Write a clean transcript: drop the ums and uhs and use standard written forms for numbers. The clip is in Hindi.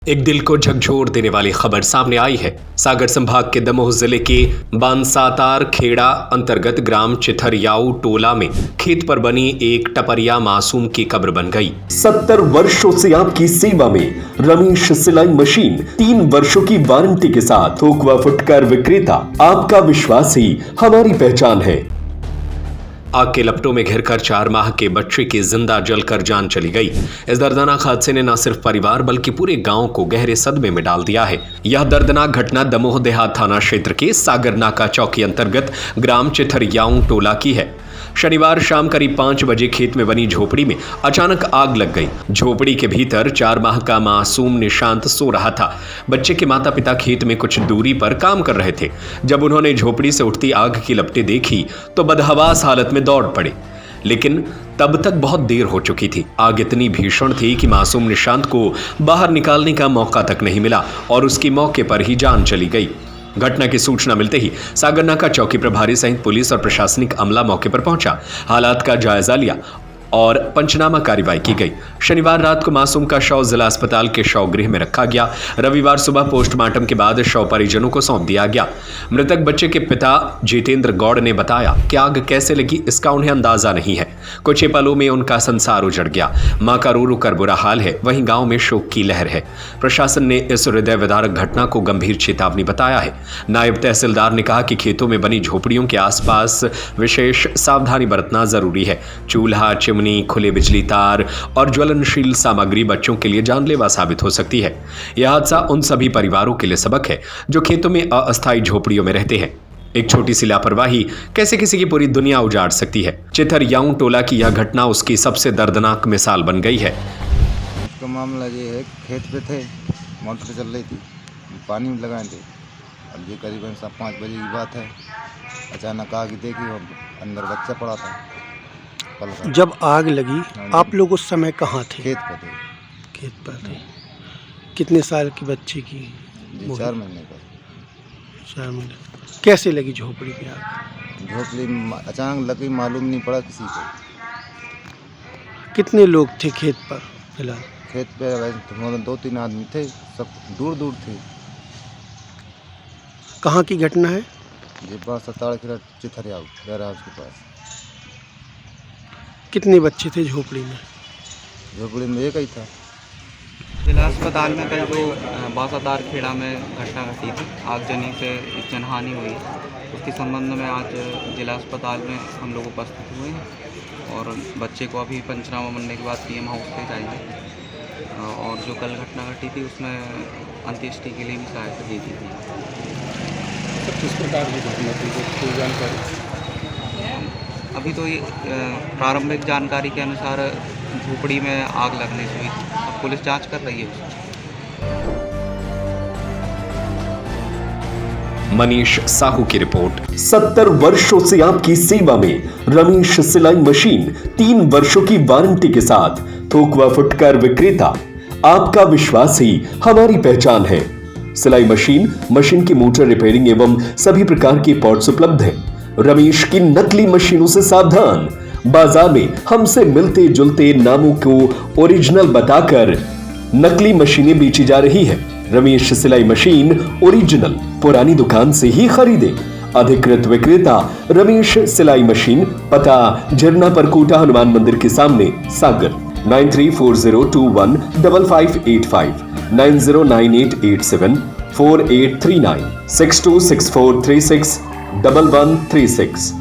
एक दिल को झकझोर देने वाली खबर सामने आई है। सागर संभाग के दमोह जिले के बांसातार खेड़ा अंतर्गत ग्राम चिथरियाऊ टोला में खेत पर बनी एक टपरिया मासूम की कब्र बन गई। 70 वर्षों से आपकी सेवा में रमेश सिलाई मशीन 3 वर्षों की वारंटी के साथ थोक व फुटकर विक्रेता। आपका विश्वास ही हमारी पहचान है। आग के लपटों में घिरकर 4 माह के बच्चे की जिंदा जलकर जान चली गई। इस दर्दनाक हादसे ने न सिर्फ परिवार बल्कि पूरे गांव को गहरे सदमे में डाल दिया है। यह दर्दनाक घटना दमोह देहात थाना क्षेत्र के सागर नाका चौकी अंतर्गत ग्राम चिथरियाऊ टोला की है। शनिवार शाम करीब 5 बजे खेत में बनी झोपड़ी में अचानक आग लग गई। झोपड़ी के भीतर 4 माह का मासूम निशांत सो रहा था। बच्चे के माता पिता खेत में कुछ दूरी पर काम कर रहे थे। जब उन्होंने झोपड़ी से उठती आग की लपटें देखी तो बदहवास हालत में दौड़ पड़े, लेकिन तब तक बहुत देर हो चुकी थी। आग इतनी भीषण थी कि मासूम निशांत को बाहर निकालने का मौका तक नहीं मिला और उसकी मौके पर ही जान चली गई। घटना की सूचना मिलते ही सागर नाका चौकी प्रभारी सहित पुलिस और प्रशासनिक अमला मौके पर पहुंचा, हालात का जायजा लिया और पंचनामा कार्रवाई की गई। शनिवार रात को मासूम का शव जिला अस्पताल के शव गृह में रखा गया। रविवार सुबह पोस्टमार्टम के बाद शव परिजनों को सौंप दिया गया। मृतक बच्चे के पिता जितेंद्र गौड़ ने बताया कि आग कैसे लगी इसका उन्हें अंदाजा नहीं है। कुछ ही पलों में उनका संसार उजड़ गया। मां का रो रो कर बुरा हाल है, वहीं गांव में शोक की लहर है। प्रशासन ने इस हृदय विदारक घटना को गंभीर चेतावनी बताया है। नायब तहसीलदार ने कहा कि खेतों में बनी झोपड़ियों के आसपास विशेष सावधानी बरतना जरूरी है। चूल्हा, चिमनी, खुले बिजली तार और ज्वलनशील सामग्री बच्चों के लिए जानलेवा साबित हो सकती है। यह हादसा उन सभी परिवारों के लिए सबक है जो खेतों में अस्थायी झोपड़ियों में रहते हैं। एक छोटी सी लापरवाही कैसे किसी की पूरी दुनिया उजाड़ सकती है। चिथरियाऊ टोला की यह घटना उसकी सबसे दर्दनाक मिसाल बन गई है। इसका मामला ये है, खेत पे थे, मोटर चल रही थी, पानी में लगाए थे। अब ये करीबन 5 बजे की बात है। अचानक आग देखी और अंदर बच्चा पड़ा था। जब आग लगी आप लोग उस समय कहाँ थे? खेत पर थे। खेत पर थे। कितने साल की बच्ची की? 4 महीने का। 4 महीने। कैसे लगी झोपड़ी में आग? झोपड़ी अचानक लगी, मालूम नहीं पड़ा किसी को। कितने लोग थे खेत पर फिलहाल? खेत पे वैसे 2-3 आदमी थे, सब दूर दूर थे। कहाँ की घटना है? ये बांसातार खेड़ा चिथरियाऊ वेयर हाउस के पास। कितने बच्चे थे झोपड़ी में? झोपड़ी में एक ही था। जिला अस्पताल में कल जो बांसातार खेड़ा में घटना घटी थी, आगजनी से जनहानि हुई, उसके संबंध में आज जिला अस्पताल में हम लोग उपस्थित हुए हैं और बच्चे को अभी पंचनामा बनने के बाद पीएम हाउस ले जाएंगे और जो कल घटना घटी थी उसमें अंत्येष्टि के लिए भी सहायता दी थी। किस प्रकार की घटना थी, कोई जानकारी? अभी तो ये प्रारंभिक जानकारी के अनुसार झोपड़ी में आग लगने से हुई। अब पुलिस जांच कर रही है उसकी। मनीष साहू की रिपोर्ट। 70 वर्षों से आपकी सेवा में रमेश सिलाई मशीन 3 वर्षों की वारंटी के साथ थोक व फुटकर विक्रेता। आपका विश्वास ही हमारी पहचान है। सिलाई मशीन की मोटर रिपेयरिंग एवं सभी प्रकार के पार्ट्स उपलब्ध हैं। रमेश की नकली मशीनों से सावधान। बाजार में हमसे मिलते जुलते नामों को ओरिजिनल बताकर नकली मशीनें बेची जा रही है। रमेश सिलाई मशीन ओरिजिनल पुरानी दुकान से ही खरीदे। अधिकृत विक्रेता रमेश सिलाई मशीन, पता झरना परकोटा हनुमान मंदिर के सामने सागर। 9340215585 9098874839 6264361136।